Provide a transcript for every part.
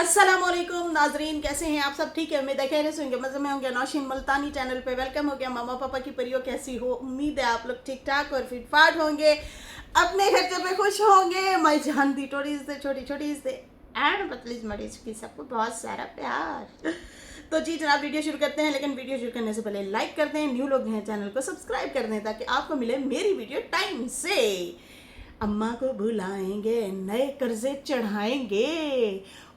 अस्सलामुअलैकुम नाजरीन, कैसे हैं आप सब? ठीक है, उम्मीद है खैरियत से होंगे, मज़े में होंगे। नौशीन मुल्तानी चैनल पे वेलकम हो गया। मामा पापा की परियों कैसी हो? उम्मीद है आप लोग ठीक ठाक और फिट फाट होंगे, अपने खर्चे पे खुश होंगे। मैं जानती टोरीज से छोटी छोटी से एंड पतली मरीज की सबको बहुत सारा प्यार। तो जी जनाब, वीडियो शुरू करते हैं, लेकिन वीडियो शुरू करने से पहले लाइक कर दें, न्यू लोग हैं चैनल को सब्सक्राइब कर दें ताकि आपको मिले मेरी वीडियो टाइम से। अम्मा को बुलाएंगे, नए कर्जे चढ़ाएंगे।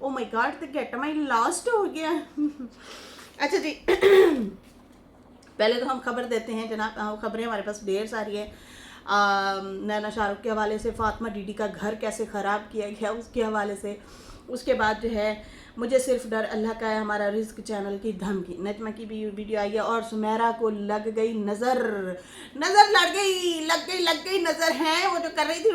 ओ माय गॉड, तो गेट माई लास्ट हो गया। अच्छा जी, पहले तो हम खबर देते हैं जनाब। खबरें हमारे पास ढेर सारी है। नैना शाहरुख के हवाले से, फातिमा डीडी का घर कैसे ख़राब किया गया उसके हवाले से। उसके बाद जो है, मुझे सिर्फ डर अल्लाह का है, हमारा रिस्क चैनल की धमकी, नजमा की भी वीडियो आई है और सुमेरा को लग गई नज़र। नज़र लग गई नज़र है। वो जो कर रही थी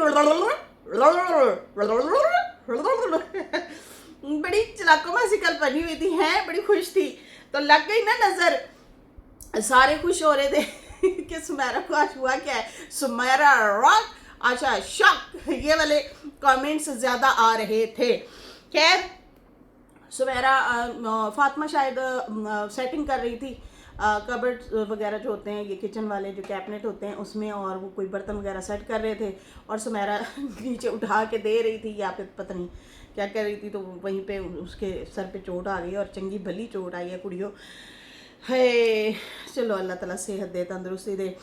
बड़ी चलाकों में शिकल बनी हुई थी, है बड़ी खुश थी, तो लग गई ना नज़र। सारे खुश हो रहे थे कि सुमेरा को आज हुआ क्या है, सुमेरा रॉक, अच्छा शॉक, ये वाले कमेंट्स ज़्यादा आ रहे थे। खैर, सुमेरा फातिमा शायद सेटिंग कर रही थी कबर्ड वगैरह जो होते हैं, ये किचन वाले जो कैबिनेट होते हैं उसमें, और वो कोई बर्तन वगैरह सेट कर रहे थे और सुमेरा नीचे उठा के दे रही थी या फिर पता नहीं क्या कर रही थी, तो वहीं पे उसके सर पे चोट आ गई और चंगी भली चोट आई है कुड़ियों। है, चलो अल्लाह ताला सेहत दे, तंदुरुस्ती दे।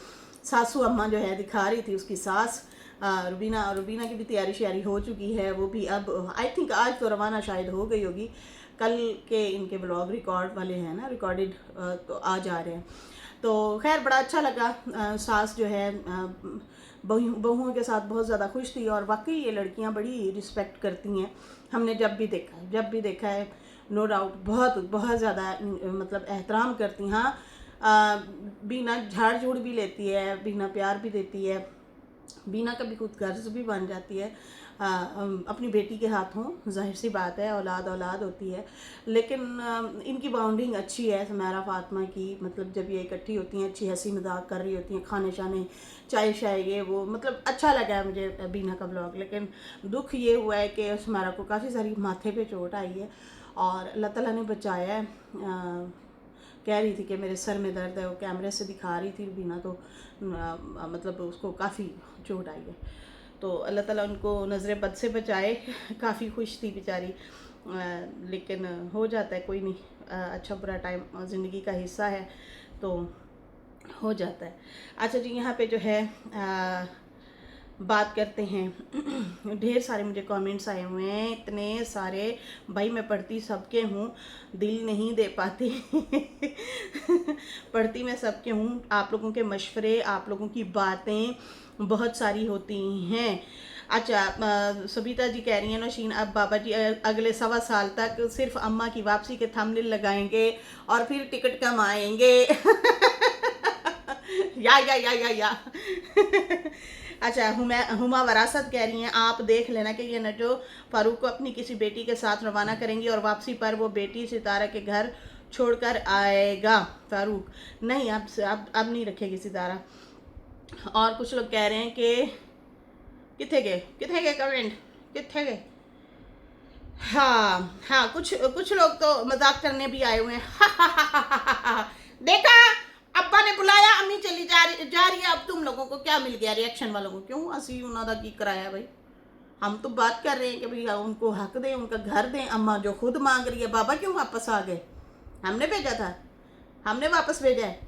सासू अम्मा जो है दिखा रही थी उसकी सास रुबीना की भी तैयारी श्यारी हो चुकी है। वो भी अब आई थिंक आज तो रवाना शायद हो गई होगी। कल के इनके ब्लॉग रिकॉर्ड वाले हैं ना, रिकॉर्डेड तो आ जा रहे हैं। तो खैर बड़ा अच्छा लगा। सास जो है बहुओं के साथ बहुत ज़्यादा खुश थी और वाकई ये लड़कियां बड़ी रिस्पेक्ट करती हैं। हमने जब भी देखा है नो डाउट बहुत बहुत ज़्यादा मतलब एहतराम करती। हाँ, बीना झाड़ झूड़ भी लेती है, बीना प्यार भी देती है, बीना कभी खुद गर्ज भी बन जाती है अपनी बेटी के हाथों। जाहिर सी बात है, औलाद औलाद होती है, लेकिन इनकी बाउंडिंग अच्छी है सुमेरा फातिमा की। मतलब जब ये इकट्ठी होती हैं, अच्छी हंसी मजाक कर रही होती हैं, खाने शाने चाय शाय ये वो, मतलब अच्छा लगा है मुझे बीना का ब्लॉग। लेकिन दुख ये हुआ है कि सुमेरा को काफ़ी सारी माथे पे चोट आई है और अल्लाह ताला ने बचाया है। कह रही थी कि मेरे सर में दर्द है, वो कैमरे से दिखा रही थी बीना, तो मतलब उसको काफ़ी चोट आई है। तो अल्लाह ताला उनको नज़र बद से बचाए। काफ़ी खुश थी बेचारी, लेकिन हो जाता है, कोई नहीं। अच्छा बुरा टाइम ज़िंदगी का हिस्सा है, तो हो जाता है। अच्छा जी, यहाँ पे जो है बात करते हैं। ढेर सारे मुझे कमेंट्स आए हुए हैं, इतने सारे। भाई मैं पढ़ती सबके हूँ, दिल नहीं दे पाती। पढ़ती मैं सबके हूँ, आप लोगों के मशवरे, आप लोगों की बातें बहुत सारी होती हैं। अच्छा, सबिता जी कह रही हैं नौशीन, अब बाबा जी अगले 1.25 साल तक सिर्फ अम्मा की वापसी के थंबनेल लगाएंगे और फिर टिकट कमाएंगे। या अच्छा, हुमा वरासत कह रही हैं, आप देख लेना कि ये नजो फारूक को अपनी किसी बेटी के साथ रवाना करेंगी और वापसी पर वो बेटी सितारा के घर छोड़कर आएगा। फारूक नहीं, अब नहीं रखेगी सितारा। और कुछ लोग कह रहे हैं कि किथे गए कमेंट, किथे गए। हाँ, कुछ लोग तो मजाक करने भी आए हुए हैं। देखा, अब्बा ने बुलाया, अम्मी चली जा रही है। अब तुम लोगों को क्या मिल गया, रिएक्शन वालों को? क्यों असी उन्होंने की कराया भाई? हम तो बात कर रहे हैं कि भाई उनको हक दें, उनका घर दें। अम्मा जो खुद मांग रही है, बाबा क्यों वापस आ गए? हमने भेजा था, हमने वापस भेजा है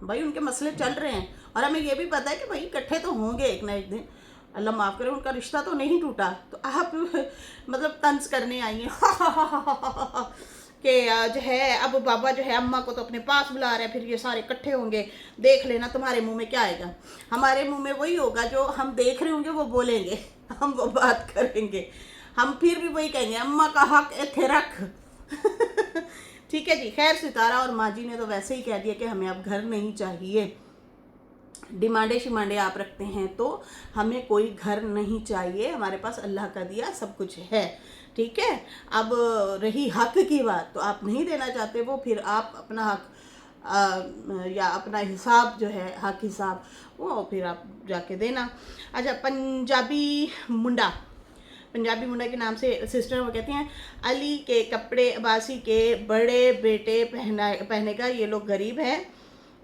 भाई। उनके मसले चल रहे हैं और हमें ये भी पता है कि भाई इकट्ठे तो होंगे एक ना एक दिन। अल्लाह माफ़ करे, उनका रिश्ता तो नहीं टूटा, तो आप मतलब तंज करने आई हैं कि जो है अब बाबा जो है अम्मा को तो अपने पास बुला रहे हैं, फिर ये सारे इकट्ठे होंगे। देख लेना तुम्हारे मुंह में क्या आएगा। हमारे मुंह में वही होगा जो हम देख रहे होंगे, वो बोलेंगे, हम वो बात करेंगे, हम फिर भी वही कहेंगे, अम्मा का हक इथे रख। ठीक है जी। खैर, सितारा और माँ जी ने तो वैसे ही कह दिया कि हमें अब घर नहीं चाहिए। डिमांडे शिमांडे आप रखते हैं तो हमें कोई घर नहीं चाहिए, हमारे पास अल्लाह का दिया सब कुछ है। ठीक है, अब रही हक की बात, तो आप नहीं देना चाहते वो, फिर आप अपना हक या अपना हिसाब जो है, हक हिसाब, वो फिर आप जाके देना। अच्छा, पंजाबी मुंडा पंजाबी मुंडा के नाम से सिस्टर, वो कहती हैं अली के कपड़े अब्बासी के बड़े बेटे पहनेगा, ये लोग गरीब हैं।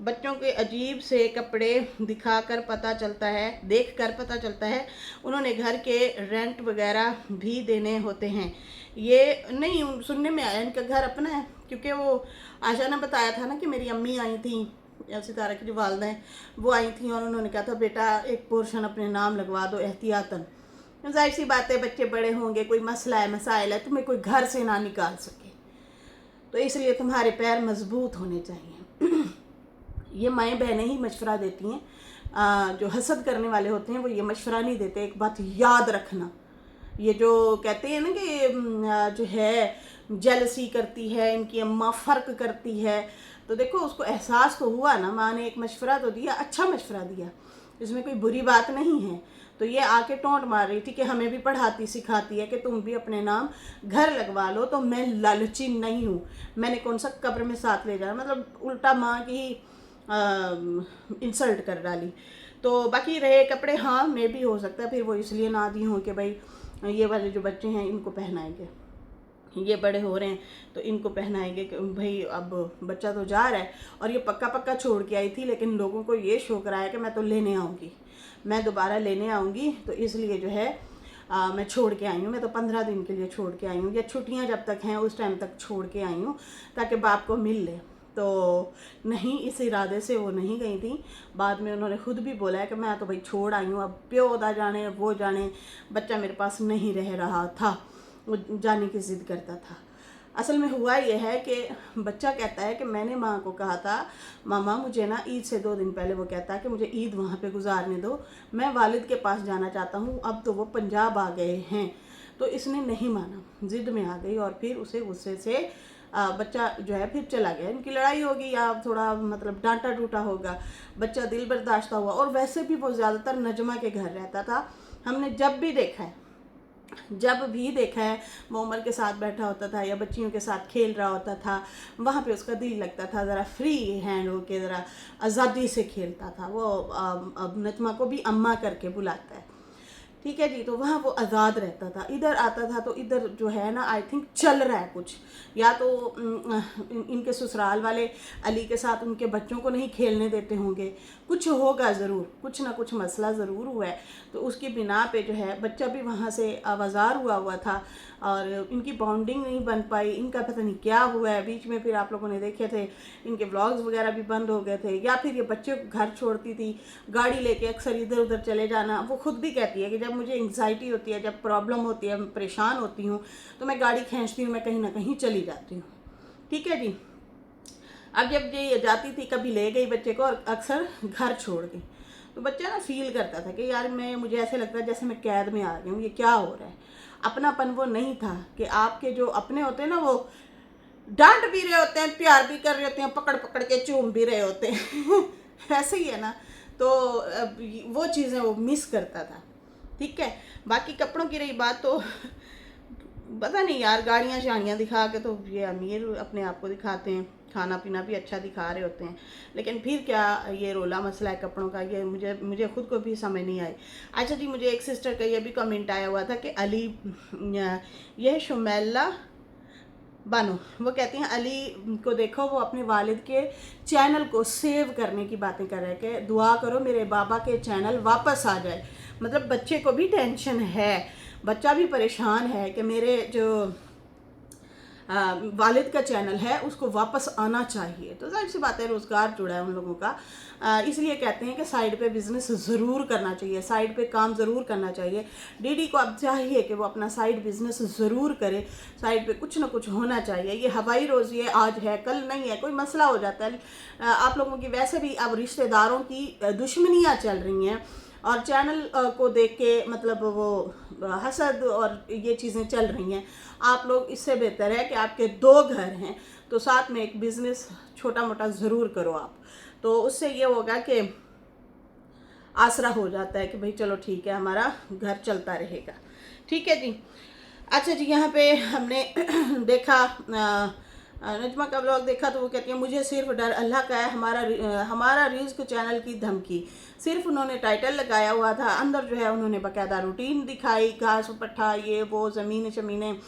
बच्चों के अजीब से कपड़े दिखाकर पता चलता है, देख कर पता चलता है उन्होंने घर के रेंट वगैरह भी देने होते हैं। ये नहीं सुनने में आया इनका घर अपना है, क्योंकि वो आशा ने बताया था ना कि मेरी अम्मी आई थी या सितारा की जो वालदा हैं वो आई थी और उन्होंने कहा था बेटा एक पोर्शन अपने नाम लगवा दो एहतियातन। जाहिर सी बात है बच्चे बड़े होंगे, कोई मसला है मसाइल है, तुम्हें कोई घर से ना निकाल सके, तो इसलिए तुम्हारे पैर मजबूत होने चाहिए। ये माएँ बहनें ही मशवरा देती हैं, जो हसद करने वाले होते हैं वो ये मशवरा नहीं देते। एक बात याद रखना, ये जो कहते हैं ना कि जो है जेलसी करती है इनकी अम्मा, फ़र्क करती है, तो देखो उसको एहसास तो हुआ ना, माँ ने एक मशवरा तो दिया, अच्छा मशवरा दिया, इसमें कोई बुरी बात नहीं है। तो ये आके टोंट मार रही थी कि हमें भी पढ़ाती सिखाती है कि तुम भी अपने नाम घर लगवा लो, तो मैं लालची नहीं हूँ, मैंने कौन सा कब्र में साथ ले जाना, मतलब उल्टा माँ की इंसल्ट कर डाली। तो बाकी रहे कपड़े, हाँ मैं भी हो सकता है फिर वो इसलिए ना दी हूँ कि भाई ये वाले जो बच्चे हैं इनको पहनाएंगे, ये बड़े हो रहे हैं तो इनको पहनाएंगे कि भाई अब बच्चा तो जा रहा है। और ये पक्का पक्का छोड़ के आई थी, लेकिन लोगों को ये शौक रहा है कि मैं तो लेने आऊँगी, मैं दोबारा लेने आऊँगी, तो इसलिए जो है मैं छोड़ के आई हूँ। मैं तो 15 दिन के लिए छोड़ के आई हूँ, या छुट्टियाँ जब तक हैं उस टाइम तक छोड़ के आई हूँ ताकि बाप को मिल ले। तो नहीं, इस इरादे से वो नहीं गई थी। बाद में उन्होंने खुद भी बोला है कि मैं तो भाई छोड़ आई हूँ, अब प्यो दा जाने वो जाने, बच्चा मेरे पास नहीं रह रहा था, वो जाने की ज़िद करता था। असल में हुआ यह है कि बच्चा कहता है कि मैंने माँ को कहा था मामा मुझे ना ईद से 2 दिन पहले वो कहता है कि मुझे ईद वहाँ पे गुजारने दो, मैं वालिद के पास जाना चाहता हूँ, अब तो वो पंजाब आ गए हैं। तो इसने नहीं माना, ज़िद में आ गई और फिर उसे गुस्से से बच्चा जो है फिर चला गया। इनकी लड़ाई होगी या थोड़ा मतलब डांटा टूटा होगा, बच्चा दिल बर्दाश्त हुआ। और वैसे भी वो ज़्यादातर नजमा के घर रहता था, हमने जब भी देखा है वो उमर के साथ बैठा होता था या बच्चियों के साथ खेल रहा होता था, वहाँ पे उसका दिल लगता था, ज़रा फ्री हैंड हो के ज़रा आज़ादी से खेलता था। वो अब नजमा को भी अम्मा करके बुलाता है, ठीक है जी। तो वहाँ वो आज़ाद रहता था, इधर आता था तो इधर जो है ना आई थिंक चल रहा है कुछ, या तो इनके ससुराल वाले अली के साथ उनके बच्चों को नहीं खेलने देते होंगे, कुछ होगा ज़रूर, कुछ ना कुछ मसला ज़रूर हुआ है। तो उसकी बिना पे जो है बच्चा भी वहाँ से आवाज़ार हुआ था और इनकी बॉन्डिंग नहीं बन पाई, इनका पता नहीं क्या हुआ है। बीच में फिर आप लोगों ने देखे थे इनके व्लॉग्स वगैरह भी बंद हो गए थे, या फिर ये बच्चे को घर छोड़ती थी गाड़ी लेके अक्सर इधर उधर चले जाना। वो खुद भी कहती है कि जब मुझे एंग्जाइटी होती है, जब प्रॉब्लम होती है, मैं परेशान होती हूँ तो मैं गाड़ी खींचती हूँ, मैं कहीं ना कहीं चली जाती हूँ, ठीक है जी। अब जब ये जाती थी कभी ले गई बच्चे को और अक्सर घर छोड़ गई, तो बच्चा ना फील करता था कि यार मुझे ऐसे लगता है जैसे मैं कैद में आ गई हूँ, ये क्या हो रहा है। अपनापन वो नहीं था कि आपके जो अपने होते हैं ना वो डांट भी रहे होते हैं, प्यार भी कर रहे होते हैं, पकड़ पकड़ के चूम भी रहे होते हैं ऐसे ही है ना। तो वो चीज़ें वो मिस करता था, ठीक है। बाकी कपड़ों की रही बात, तो पता नहीं यार, गाड़ियाँ शाड़ियाँ दिखा के तो ये अमीर अपने आप को दिखाते हैं, खाना पीना भी अच्छा दिखा रहे होते हैं, लेकिन फिर क्या ये रोला मसला है कपड़ों का, ये मुझे खुद को भी समझ नहीं आई। अच्छा जी, मुझे एक सिस्टर का ये भी कमेंट आया हुआ था कि अली, यह शुमैला बानो, वो कहती हैं अली को देखो वो अपने वालिद के चैनल को सेव करने की बातें कर रहे हैं कि दुआ करो मेरे बाबा के चैनल वापस आ जाए। मतलब बच्चे को भी टेंशन है, बच्चा भी परेशान है कि मेरे जो वालिद का चैनल है उसको वापस आना चाहिए। तो जाहिर सी बात है रोज़गार जुड़ा है उन लोगों का, इसलिए कहते हैं कि साइड पे बिज़नेस ज़रूर करना चाहिए, साइड पे काम ज़रूर करना चाहिए। डीडी को अब चाहिए कि वो अपना साइड बिज़नेस ज़रूर करे, साइड पे कुछ ना कुछ होना चाहिए। ये हवाई रोज़ी है, आज है कल नहीं है, कोई मसला हो जाता है। आप लोगों की वैसे भी अब रिश्तेदारों की दुश्मनियाँ चल रही हैं और चैनल को देख के मतलब वो हसद और ये चीज़ें चल रही हैं। आप लोग, इससे बेहतर है कि आपके 2 घर हैं तो साथ में एक बिज़नेस छोटा मोटा ज़रूर करो आप, तो उससे ये होगा कि आसरा हो जाता है कि भाई चलो ठीक है हमारा घर चलता रहेगा, ठीक है जी। अच्छा जी, यहाँ पे हमने देखा नजमा का ब्लॉग देखा तो वो कहती है मुझे सिर्फ डर अल्लाह का है, हमारा रिज्क चैनल की धमकी। सिर्फ उन्होंने टाइटल लगाया हुआ था, अंदर जो है उन्होंने बाकायदा रूटीन दिखाई, घास पट्ठा, ये वो, ज़मीन शमीनें,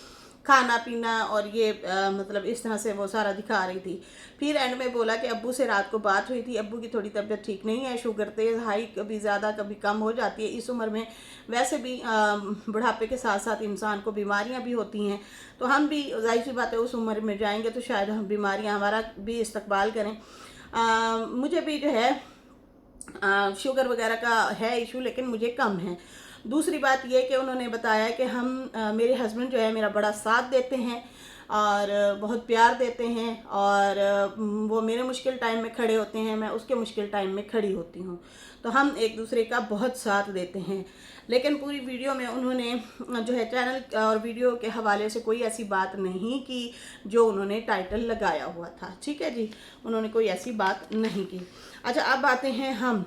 खाना पीना, और ये मतलब इस तरह से वो सारा दिखा रही थी। फिर एंड में बोला कि अब्बू से रात को बात हुई थी, अब्बू की थोड़ी तबीयत ठीक नहीं है, शुगर तेज़ हाई, कभी ज़्यादा कभी कम हो जाती है। इस उम्र में वैसे भी बुढ़ापे के साथ साथ इंसान को बीमारियां भी होती हैं, तो हम भी जाहिर सी बात है उस उम्र में जाएंगे तो शायद हम बीमारियां हमारा भी इस्तकबाल करें। मुझे भी जो है शुगर वगैरह का है इशू, लेकिन मुझे कम है। दूसरी बात ये कि उन्होंने बताया कि मेरे हस्बैंड जो है मेरा बड़ा साथ देते हैं और बहुत प्यार देते हैं, और वो मेरे मुश्किल टाइम में खड़े होते हैं, मैं उसके मुश्किल टाइम में खड़ी होती हूँ, तो हम एक दूसरे का बहुत साथ देते हैं। लेकिन पूरी वीडियो में उन्होंने जो है चैनल और वीडियो के हवाले से कोई ऐसी बात नहीं की जो उन्होंने टाइटल लगाया हुआ था। ठीक है जी, उन्होंने कोई ऐसी बात नहीं की। अच्छा, अब आते हैं हम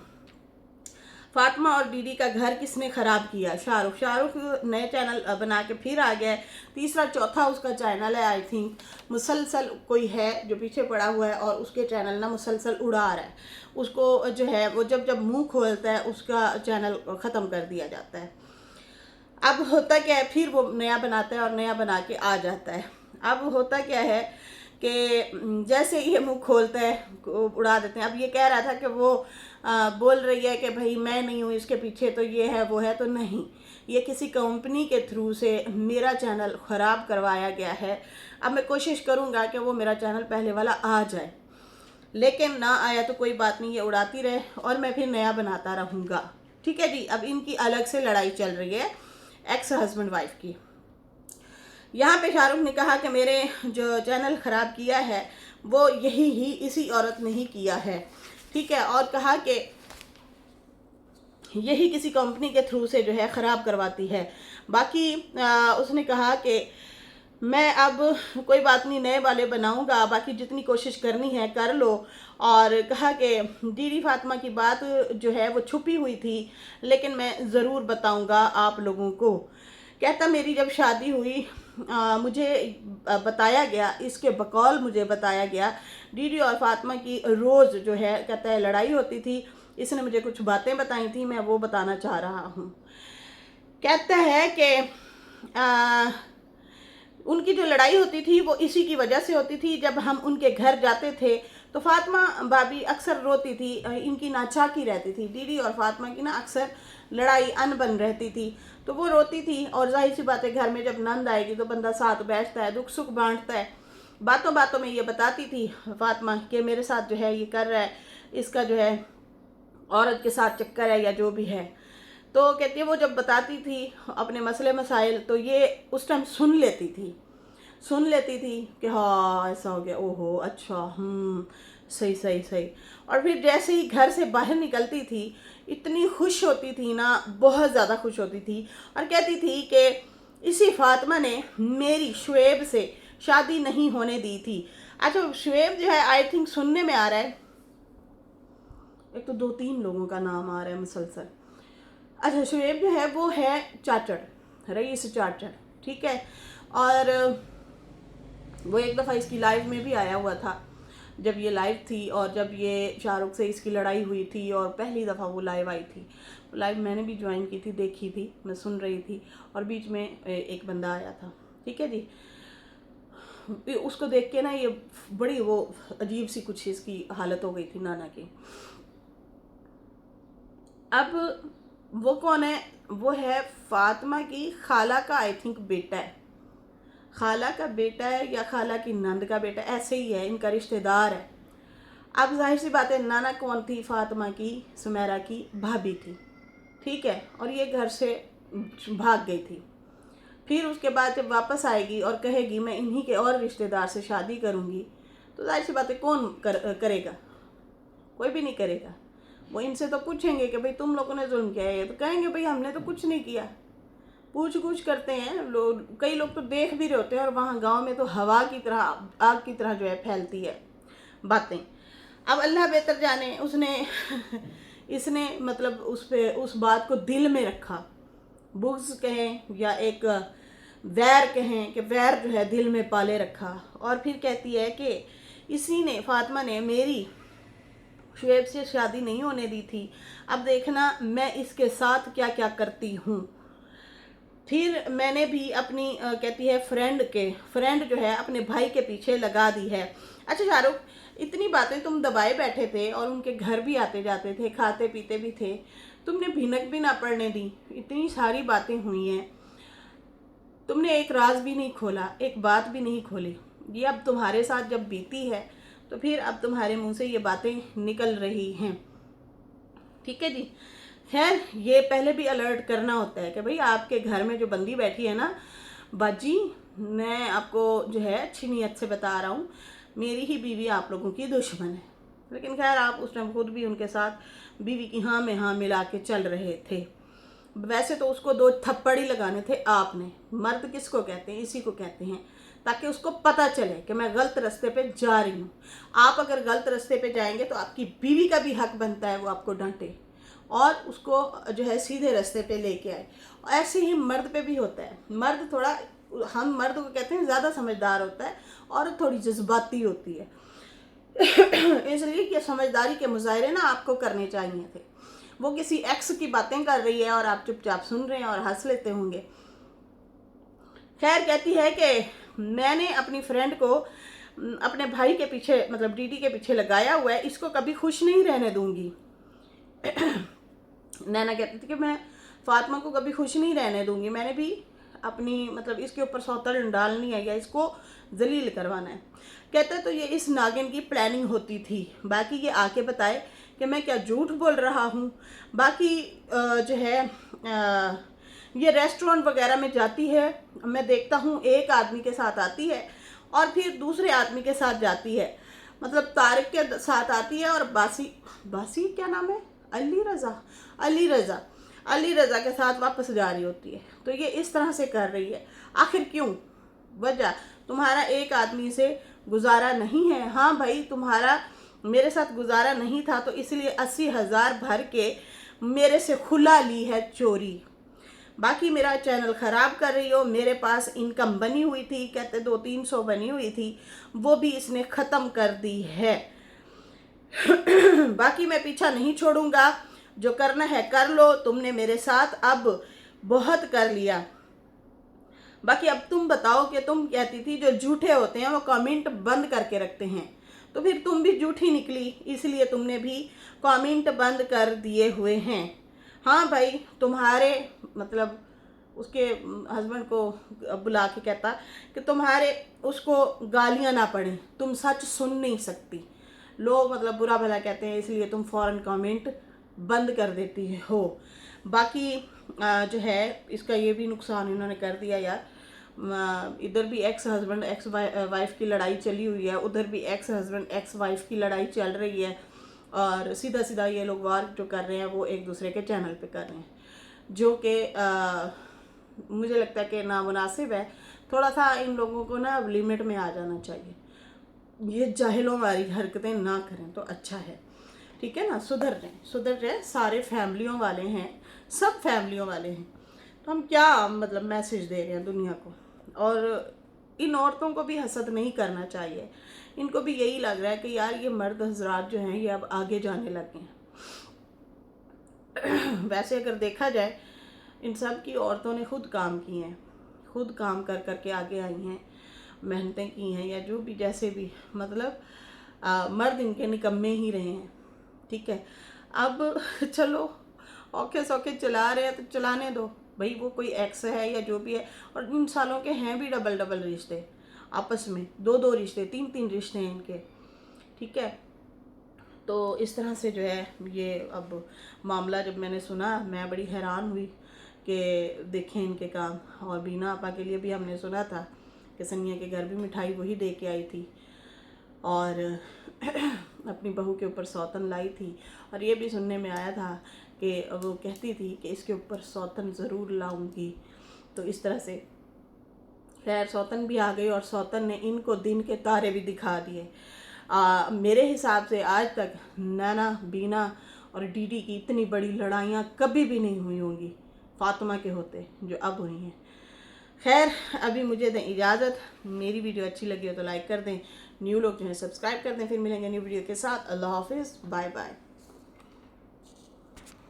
फातिमा और डीडी का घर किसने ख़राब किया। शाहरुख नए चैनल बना के फिर आ गया है, तीसरा चौथा उसका चैनल है, आई थिंक मुसलसल कोई है जो पीछे पड़ा हुआ है, और उसके चैनल ना मुसलसल उड़ा रहा है। उसको जो है वो जब जब मुंह खोलता है उसका चैनल ख़त्म कर दिया जाता है। अब होता क्या है, फिर वो नया बनाता है और नया बना के आ जाता है। अब होता क्या है कि जैसे ये मुंह खोलता है उड़ा देते हैं। अब ये कह रहा था कि वो बोल रही है कि भाई मैं नहीं हूँ इसके पीछे, तो ये है वो है, तो नहीं, ये किसी कंपनी के थ्रू से मेरा चैनल ख़राब करवाया गया है। अब मैं कोशिश करूँगा कि वो मेरा चैनल पहले वाला आ जाए, लेकिन ना आया तो कोई बात नहीं, ये उड़ाती रहे और मैं फिर नया बनाता रहूँगा। ठीक है जी। अब इनकी अलग से लड़ाई चल रही है एक्स हस्बैंड वाइफ की। यहाँ पे शाहरुख ने कहा कि मेरे जो चैनल ख़राब किया है वो इसी औरत ने ही किया है। ठीक है, और कहा कि यही किसी कंपनी के थ्रू से जो है ख़राब करवाती है। बाकी उसने कहा कि मैं अब कोई बात नहीं, नए वाले बनाऊंगा, बाकी जितनी कोशिश करनी है कर लो। और कहा कि दीदी फातिमा की बात जो है वो छुपी हुई थी, लेकिन मैं ज़रूर बताऊंगा आप लोगों को। कहता मेरी जब शादी हुई मुझे बताया गया, इसके बकौल मुझे बताया गया, दीदी और फातिमा की रोज़ जो है कहता है लड़ाई होती थी। इसने मुझे कुछ बातें बताई थी, मैं वो बताना चाह रहा हूँ। कहता है कि उनकी जो लड़ाई होती थी वो इसी की वजह से होती थी। जब हम उनके घर जाते थे तो फातिमा भाभी अक्सर रोती थी, इनकी नाचाकी रहती थी। दीदी और फातिमा की ना अक्सर लड़ाई अनबन रहती थी, तो वो रोती थी। और जाहिर सी बात है घर में जब नंद आएगी तो बंदा साथ बैठता है, दुख सुख बांटता है। बातों बातों में ये बताती थी फातिमा कि मेरे साथ जो है ये कर रहा है, इसका जो है औरत के साथ चक्कर है या जो भी है। तो कहती है वो जब बताती थी अपने मसले मसाइल तो ये उस टाइम सुन लेती थी कि हाँ ऐसा हो गया, ओहो अच्छा, सही सही सही। और फिर जैसे ही घर से बाहर निकलती थी इतनी खुश होती थी ना, बहुत ज़्यादा खुश होती थी, और कहती थी कि इसी फातिमा ने मेरी शुएब से शादी नहीं होने दी थी। अच्छा, शुएब जो है आई थिंक सुनने में आ रहा है, एक तो 2-3 लोगों का नाम आ रहा है मुसलसल। अच्छा, शुएब जो है वो है चाचड़, रईस चाचड़। ठीक है, और वो एक दफ़ा इसकी लाइव में भी आया हुआ था जब ये लाइव थी, और जब ये शाहरुख से इसकी लड़ाई हुई थी और पहली दफ़ा वो लाइव आई थी। लाइव मैंने भी ज्वाइन की थी, देखी थी, मैं सुन रही थी, और बीच में एक बंदा आया था। ठीक है जी, उसको देख के ना ये बड़ी वो अजीब सी कुछ इसकी हालत हो गई थी नाना की। अब वो कौन है, वो है फातिमा की खाला का आई थिंक बेटा है, खाला का बेटा है या खाला की नंद का बेटा, ऐसे ही है, इनका रिश्तेदार है। अब जाहिर सी बात है नाना कौन थी, फातिमा की, सुमेरा की भाभी थी। ठीक है, और ये घर से भाग गई थी। फिर उसके बाद जब वापस आएगी और कहेगी मैं इन्हीं के और रिश्तेदार से शादी करूँगी, तो जाहिर सी बात है कौन करेगा, कोई भी नहीं करेगा। वो इनसे तो पूछेंगे कि भाई तुम लोगों ने जुल्म किया है, तो कहेंगे भाई हमने तो कुछ नहीं किया। पूछ कुछ करते हैं लोग, कई लोग तो देख भी रहे होते हैं, और वहाँ गांव में तो हवा की तरह, आग की तरह जो है फैलती है बातें। अब अल्लाह बेहतर जाने, इसने मतलब उस बात को दिल में रखा, बुग़्ज़ कहें या एक वैर कहें कि वैर जो है दिल में पाले रखा। और फिर कहती है कि इसी ने, फातिमा ने मेरी शुएब से शादी नहीं होने दी थी, अब देखना मैं इसके साथ क्या क्या करती हूँ। फिर मैंने भी अपनी कहती है फ्रेंड जो है अपने भाई के पीछे लगा दी है। अच्छा शाहरुख, इतनी बातें तुम दबाए बैठे थे और उनके घर भी आते जाते थे, खाते पीते भी थे, तुमने भिनक भी ना पड़ने दी। इतनी सारी बातें हुई हैं, तुमने एक राज भी नहीं खोला, एक बात भी नहीं खोली। ये अब तुम्हारे साथ जब बीती है तो फिर अब तुम्हारे मुंह से ये बातें निकल रही हैं। ठीक है जी। खैर, ये पहले भी अलर्ट करना होता है कि भाई आपके घर में जो बंदी बैठी है ना बाजी, मैं आपको जो है अच्छी नीयत से बता रहा हूँ, मेरी ही बीवी आप लोगों की दुश्मन है। लेकिन खैर आप उस टाइम खुद भी उनके साथ बीवी की हाँ में हाँ मिला के चल रहे थे। वैसे तो उसको 2 थप्पड़ ही लगाने थे आपने। मर्द किसको कहते हैं? इसी को कहते हैं, ताकि उसको पता चले कि मैं गलत रास्ते पे जा रही हूँ। आप अगर गलत रास्ते पे जाएंगे तो आपकी बीवी का भी हक बनता है वो आपको डांटे और उसको जो है सीधे रास्ते पे लेके आए। ऐसे ही मर्द पे भी होता है। मर्द थोड़ा, हम मर्द को कहते हैं ज़्यादा समझदार होता है, औरत थोड़ी जज्बाती होती है। इसलिए कि समझदारी के मुजाहरे ना आपको करने चाहिए थे। वो किसी एक्स की बातें कर रही है और आप चुपचाप सुन रहे हैं और हंस लेते होंगे। खैर, कहती है कि मैंने अपनी फ्रेंड को अपने भाई के पीछे, मतलब डीडी के पीछे लगाया हुआ है, इसको कभी खुश नहीं रहने दूंगी। नैना कहती थी कि मैं फातिमा को कभी खुश नहीं रहने दूंगी, मैंने भी अपनी मतलब इसके ऊपर सौतन डालनी है या इसको जलील करवाना है। कहते तो ये इस नागिन की प्लानिंग होती थी, बाकी ये आके बताए कि मैं क्या झूठ बोल रहा हूँ। बाकी जो है ये रेस्टोरेंट वगैरह में जाती है, मैं देखता हूँ एक आदमी के साथ आती है और फिर दूसरे आदमी के साथ जाती है, मतलब तारिक के साथ आती है और बासी क्या नाम है, अली रज़ा के साथ वापस जा रही होती है। तो ये इस तरह से कर रही है, आखिर क्यों? वजह तुम्हारा एक आदमी से गुजारा नहीं है। हाँ भाई, तुम्हारा मेरे साथ गुजारा नहीं था तो इसलिए 80,000 भर के मेरे से खुला ली है चोरी। बाकी मेरा चैनल ख़राब कर रही हो, मेरे पास इनकम बनी हुई थी, कहते 200-300 बनी हुई थी, वो भी इसने ख़त्म कर दी है। बाकी मैं पीछा नहीं छोड़ूंगा, जो करना है कर लो, तुमने मेरे साथ अब बहुत कर लिया। बाकी अब तुम बताओ कि तुम कहती थी जो झूठे होते हैं वो कमेंट बंद करके रखते हैं, तो फिर तुम भी झूठी निकली, इसलिए तुमने भी कमेंट बंद कर दिए हुए हैं। हाँ भाई, तुम्हारे मतलब उसके हस्बैंड को बुला के कहता कि तुम्हारे उसको गालियाँ ना पड़ें, तुम सच सुन नहीं सकती, लोग मतलब बुरा भला कहते हैं, इसलिए तुम फ़ौरन कमेंट बंद कर देती हो। बाकी जो है इसका ये भी नुकसान इन्होंने कर दिया यार। इधर भी एक्स हस्बैंड एक्स वाइफ की लड़ाई चली हुई है, उधर भी एक्स हस्बैंड एक्स वाइफ की लड़ाई चल रही है, और सीधा सीधा ये लोग वार जो कर रहे हैं वो एक दूसरे के चैनल पे कर रहे हैं, जो कि मुझे लगता है कि नामुनासिब है। थोड़ा सा इन लोगों को ना लिमिट में आ जाना चाहिए, ये जाहिलों वाली हरकतें ना करें तो अच्छा है। ठीक है ना, सुधर रहे, सारे फैमिलियों वाले हैं, सब फैमिलियों वाले हैं, तो हम क्या मतलब मैसेज दे रहे हैं दुनिया को। और इन औरतों को भी हसद नहीं करना चाहिए, इनको भी यही लग रहा है कि यार ये मर्द हजरात जो हैं ये अब आगे जाने लगे हैं। वैसे अगर देखा जाए, इन सब की औरतों ने खुद काम किए हैं, खुद काम कर करके आगे आई हैं, मेहनतें की हैं, या जो भी जैसे भी मतलब मर्द इनके निकम्मे ही रहे हैं। ठीक है, अब चलो औखे सौखे चला रहे हैं तो चलाने दो भाई, वो कोई एक्स है या जो भी है, और इन सालों के हैं भी डबल रिश्ते आपस में, 2 रिश्ते 3 रिश्ते हैं इनके। ठीक है, तो इस तरह से जो है ये अब मामला जब मैंने सुना मैं बड़ी हैरान हुई कि देखें इनके काम। और बीना आपा के लिए भी हमने सुना था कि सनिया के घर भी मिठाई वही दे के आई थी और अपनी बहू के ऊपर सौतन लाई थी, और ये भी सुनने में आया था कि वो कहती थी कि इसके ऊपर सौतन ज़रूर लाऊंगी। तो इस तरह से खैर सौतन भी आ गई, और सौतन ने इनको दिन के तारे भी दिखा दिए। मेरे हिसाब से आज तक नैना, बीना और डीडी की इतनी बड़ी लड़ाइयाँ कभी भी नहीं हुई होंगी फातिमा के होते जो अब हुई हैं। खैर अभी मुझे दें इजाज़त। मेरी वीडियो अच्छी लगी हो तो लाइक कर दें, न्यू लोग जो हैं सब्सक्राइब कर दें। फिर मिलेंगे न्यू वीडियो के साथ। अल्लाह हाफिज़, बाय बाय।